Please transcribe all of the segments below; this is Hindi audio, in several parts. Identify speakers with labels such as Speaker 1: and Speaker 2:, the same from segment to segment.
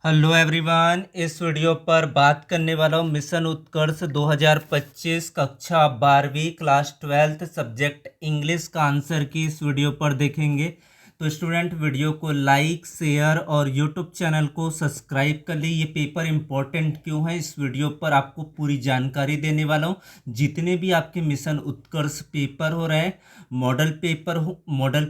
Speaker 1: Hello everyone. इस वीडियो पर बात करने वाला हूँ मिशन उत्कर्ष 2025 कक्षा 12वीं क्लास 12th सब्जेक्ट इंग्लिश का आंसर की इस वीडियो पर देखेंगे। तो स्टूडेंट वीडियो को लाइक शेयर और यूट्यूब चैनल को सब्सक्राइब कर ली। ये पेपर इंपॉर्टेंट क्यों है, इस वीडियो पर आपको पूरी जानकारी देने वाला हूँ। जितने भी आपके मिशन उत्कर्ष पेपर हो रहे हैं, मॉडल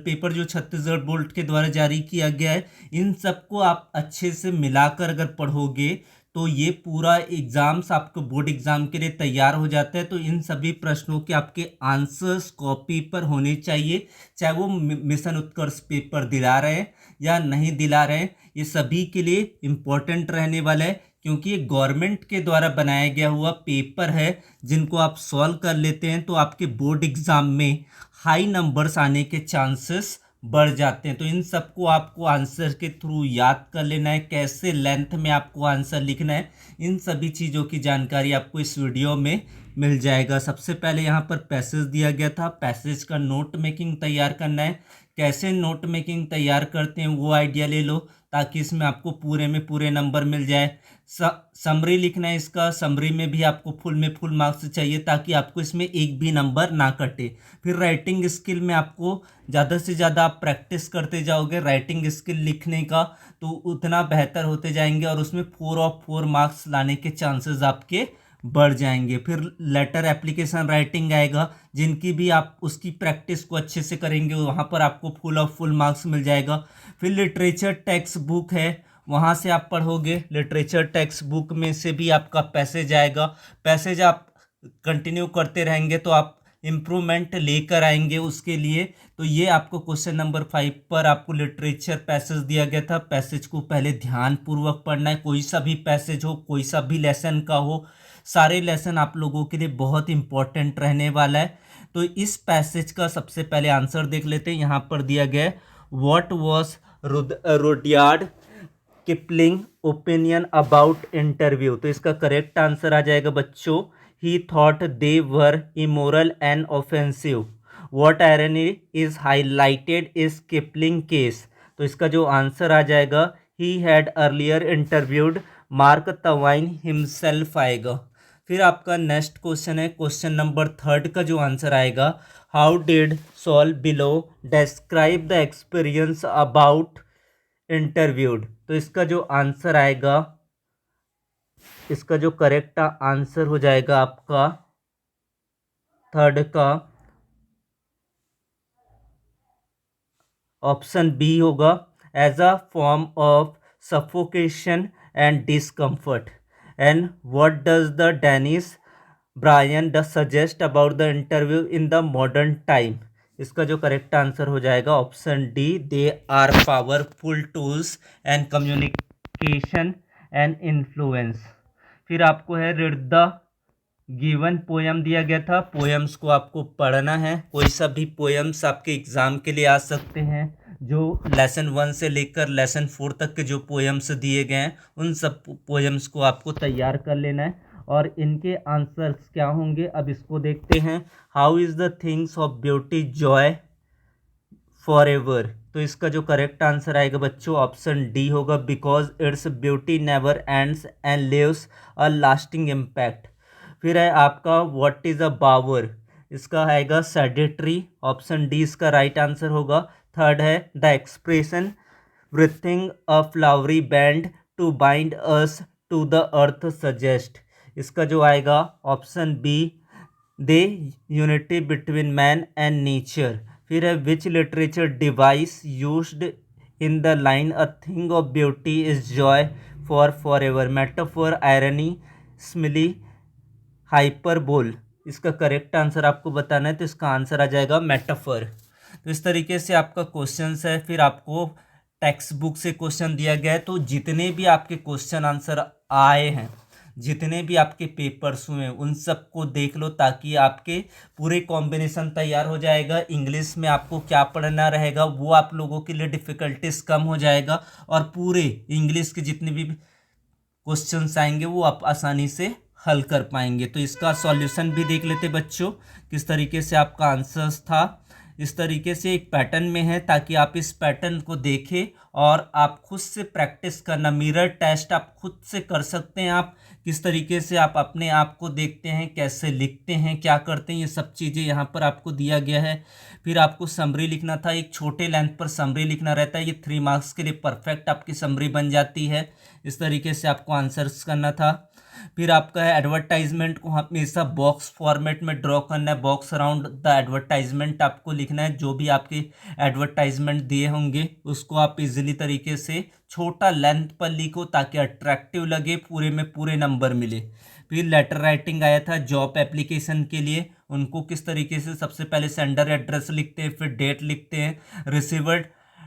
Speaker 1: पेपर जो छत्तीसगढ़ बोर्ड के द्वारा जारी किया गया है, इन सबको आप अच्छे से मिलाकर अगर पढ़ोगे तो ये पूरा एग्जाम्स आपको बोर्ड एग्जाम के लिए तैयार हो जाता है। तो इन सभी प्रश्नों के आपके आंसर्स कॉपी पर होने चाहिए, चाहे वो मिशन उत्कर्ष पेपर दिला रहे हैं या नहीं दिला रहे हैं। ये सभी के लिए इम्पोर्टेंट रहने वाला है, क्योंकि ये गवर्नमेंट के द्वारा बनाया गया हुआ पेपर है। जिनको आप सॉल्व कर लेते हैं तो आपके बोर्ड एग्जाम में हाई नंबर्स आने के चांसेस बढ़ जाते हैं। तो इन सबको आपको आंसर के थ्रू याद कर लेना है, कैसे लेंथ में आपको आंसर लिखना है, इन सभी चीज़ों की जानकारी आपको इस वीडियो में मिल जाएगा। सबसे पहले यहाँ पर पैसेज दिया गया था, पैसेज का नोट मेकिंग तैयार करना है। कैसे नोट मेकिंग तैयार करते हैं वो आइडिया ले लो, ताकि इसमें आपको पूरे में पूरे नंबर मिल जाए। समरी लिखना है इसका, समरी में भी आपको फुल में फुल मार्क्स चाहिए, ताकि आपको इसमें एक भी नंबर ना कटे। फिर राइटिंग स्किल में आपको ज़्यादा से ज़्यादा आप प्रैक्टिस करते जाओगे राइटिंग स्किल लिखने का, तो उतना बेहतर होते जाएंगे और उसमें 4 ऑफ 4 मार्क्स लाने के चांसेस आपके बढ़ जाएंगे। फिर लेटर एप्लीकेशन राइटिंग आएगा, जिनकी भी आप उसकी प्रैक्टिस को अच्छे से करेंगे वहाँ पर आपको फुल ऑफ फुल मार्क्स मिल जाएगा। फिर लिटरेचर टेक्स्ट बुक है, वहाँ से आप पढ़ोगे। लिटरेचर टेक्स्ट बुक में से भी आपका पैसेज आएगा। पैसेज आप कंटिन्यू करते रहेंगे तो आप इम्प्रूवमेंट लेकर आएंगे उसके लिए। तो ये आपको क्वेश्चन नंबर 5 पर आपको लिटरेचर पैसेज दिया गया था। पैसेज को पहले ध्यान पूर्वक पढ़ना है, कोई सा भी पैसेज हो, कोई सा भी लेसन का हो, सारे लेसन आप लोगों के लिए बहुत इंपॉर्टेंट रहने वाला है। तो इस पैसेज का सबसे पहले आंसर देख लेते हैं। यहाँ पर दिया गया है, what was Rudyard Kipling opinion about interview. तो इसका करेक्ट आंसर आ जाएगा बच्चों, he thought they were immoral and offensive. What irony is highlighted is Kipling case. तो इसका जो आंसर आ जाएगा, he had earlier interviewed Mark Twain himself आएगा। फिर आपका नेक्स्ट क्वेश्चन है, क्वेश्चन नंबर 3 का जो आंसर आएगा, how did Saul Bellow describe the experience about interviewed. तो इसका जो आंसर आएगा, इसका जो करेक्ट आंसर हो जाएगा आपका 3 का ऑप्शन बी होगा, as a form of suffocation and discomfort. And what does the Denis Brian the suggest about the interview in the modern time. इसका जो करेक्ट आंसर हो जाएगा option D, they are powerful tools and communication and influence. फिर आपको है, रीड द गिवन पोयम दिया गया था। पोयम्स को आपको पढ़ना है, कोई सा भी पोयम्स आपके एग्जाम के लिए आ सकते हैं। जो लेसन 1 से लेकर लेसन 4 तक के जो पोयम्स दिए गए हैं, उन सब पोयम्स को आपको तैयार कर लेना है और इनके आंसर्स क्या होंगे अब इसको देखते हैं। How is the things of beauty joy for एवर। तो इसका जो करेक्ट आंसर आएगा बच्चों ऑप्शन डी होगा, because it's beauty never ends and lives a lasting impact. फिर है आपका, व्हाट इज़ अ बावर। इसका आएगा सेडेटरी, ऑप्शन डी इसका राइट आंसर होगा। थर्ड है, the expression breathing a flowery band to bind us to the earth suggest. इसका जो आएगा option B, they unity between man and nature. फिर है, which literature device used in the line a thing of beauty is joy for ever. Metaphor, irony, simile, hyperbole. इसका करेक्ट आंसर आपको बताना है, तो इसका आंसर आ जाएगा मेटाफर। तो इस तरीके से आपका क्वेश्चंस है। फिर आपको टेक्स्ट बुक से क्वेश्चन दिया गया है, तो जितने भी आपके क्वेश्चन आंसर आए हैं, जितने भी आपके पेपर्स हुए हैं, उन सबको देख लो, ताकि आपके पूरे कॉम्बिनेशन तैयार हो जाएगा। इंग्लिश में आपको क्या पढ़ना रहेगा वो आप लोगों के लिए डिफ़िकल्टीज कम हो जाएगा, और पूरे इंग्लिश के जितने भी क्वेश्चंस आएंगे वो आप आसानी से हल कर पाएंगे। तो इसका सॉल्यूशन भी देख लेते बच्चों, किस तरीके से आपका आंसर्स था। इस तरीके से एक पैटर्न में है, ताकि आप इस पैटर्न को देखें और आप खुद से प्रैक्टिस करना, मिरर टेस्ट आप खुद से कर सकते हैं। आप किस तरीके से आप अपने आप को देखते हैं, कैसे लिखते हैं, क्या करते हैं, ये सब चीज़ें यहाँ पर आपको दिया गया है। फिर आपको समरी लिखना था, एक छोटे लेंथ पर समरी लिखना रहता है, ये 3 मार्क्स के लिए परफेक्ट आपकी समरी बन जाती है। इस तरीके से आपको आंसर्स करना था। फिर आपका है एडवर्टाइजमेंट को हमेशा बॉक्स फॉर्मेट में ड्रॉ करना है, बॉक्स अराउंड द एडवर्टाइजमेंट आपको लिखना है। जो भी आपके एडवर्टाइजमेंट दिए होंगे उसको आप इजीली तरीके से छोटा लेंथ पर लिखो, ताकि अट्रैक्टिव लगे, पूरे में पूरे नंबर मिले। फिर लेटर राइटिंग आया था जॉब एप्लीकेशन के लिए, उनको किस तरीके से सबसे पहले सेंडर एड्रेस लिखते हैं, फिर डेट लिखते हैं, रिसीवर्ड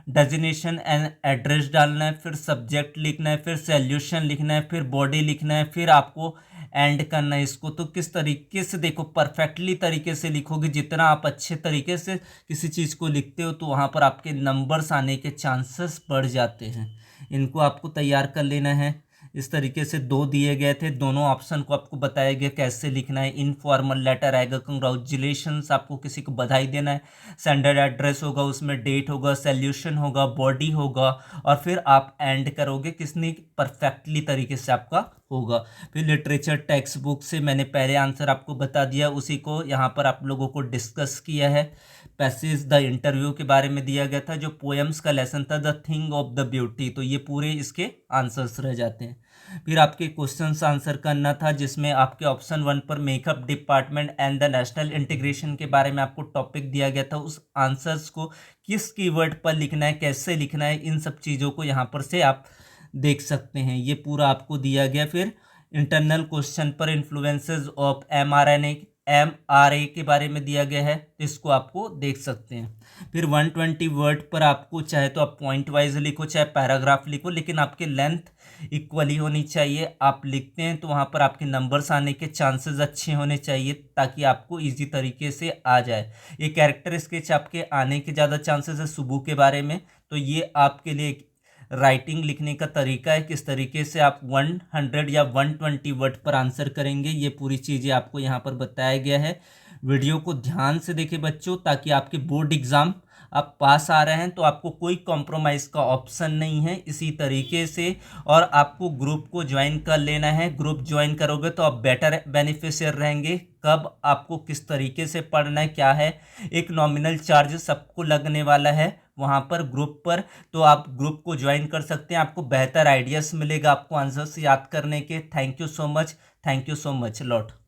Speaker 1: डेजिग्नेशन एंड एड्रेस डालना है, फिर सब्जेक्ट लिखना है, फिर सॉल्यूशन लिखना है, फिर बॉडी लिखना है, फिर आपको एंड करना है इसको। तो किस तरीके से देखो, परफेक्टली तरीके से लिखोगे, जितना आप अच्छे तरीके से किसी चीज़ को लिखते हो तो वहाँ पर आपके नंबर्स आने के चांसेस बढ़ जाते हैं। इनको आपको तैयार कर लेना है। इस तरीके से 2 दिए गए थे, दोनों ऑप्शन को आपको बताया गया कैसे लिखना है। इनफॉर्मल लेटर आएगा, कंग्रेचुलेशंस, आपको किसी को बधाई देना है। सेंडर एड्रेस होगा, उसमें डेट होगा, सॉल्यूशन होगा, बॉडी होगा, और फिर आप एंड करोगे, किसने परफेक्टली तरीके से आपका होगा। फिर लिटरेचर टेक्स्ट बुक से मैंने पहले आंसर आपको बता दिया, उसी को यहाँ पर आप लोगों को डिस्कस किया है। पैसेज द इंटरव्यू के बारे में दिया गया था, जो पोएम्स का लेसन था, the thing of the beauty, तो ये पूरे इसके आंसर्स रह जाते हैं। फिर आपके क्वेश्चंस आंसर करना था, जिसमें आपके ऑप्शन 1 पर makeup department and the national integration के बारे में आपको टॉपिक दिया गया था, उस आंसर्स को किस कीवर्ड पर लिखना है, कैसे लिखना है, इन सब चीज़ों को यहाँ पर से आप देख सकते हैं, ये पूरा आपको दिया गया। फिर इंटरनल क्वेश्चन पर इन्फ्लुएंसेस ऑफ एमआरए के बारे में दिया गया है, इसको आपको देख सकते हैं। फिर 120 वर्ड पर आपको चाहे तो आप पॉइंट वाइज लिखो, चाहे पैराग्राफ लिखो, लेकिन आपकी लेंथ इक्वली होनी चाहिए। आप लिखते हैं तो वहाँ पर आपके नंबर्स आने के चांसेस अच्छे होने चाहिए, ताकि आपको इजी तरीके से आ जाए। ये कैरेक्टर स्केच आपके आने के ज़्यादा चांसेस है सुबह के बारे में, तो ये आपके लिए राइटिंग लिखने का तरीका है, किस तरीके से आप 100 या 120 वर्ड पर आंसर करेंगे, ये पूरी चीज़ें आपको यहाँ पर बताया गया है। वीडियो को ध्यान से देखें बच्चों, ताकि आपके बोर्ड एग्ज़ाम आप पास आ रहे हैं तो आपको कोई कॉम्प्रोमाइज़ का ऑप्शन नहीं है। इसी तरीके से, और आपको ग्रुप को ज्वाइन कर लेना है। ग्रुप ज्वाइन करोगे तो आप बेटर बेनिफिशियर रहेंगे। कब आपको किस तरीके से पढ़ना है, क्या है, एक नॉमिनल चार्ज सबको लगने वाला है वहाँ पर ग्रुप पर, तो आप ग्रुप को ज्वाइन कर सकते हैं। आपको बेहतर आइडियाज़ मिलेगा आपको आंसर्स याद करने के। Thank you so much lot.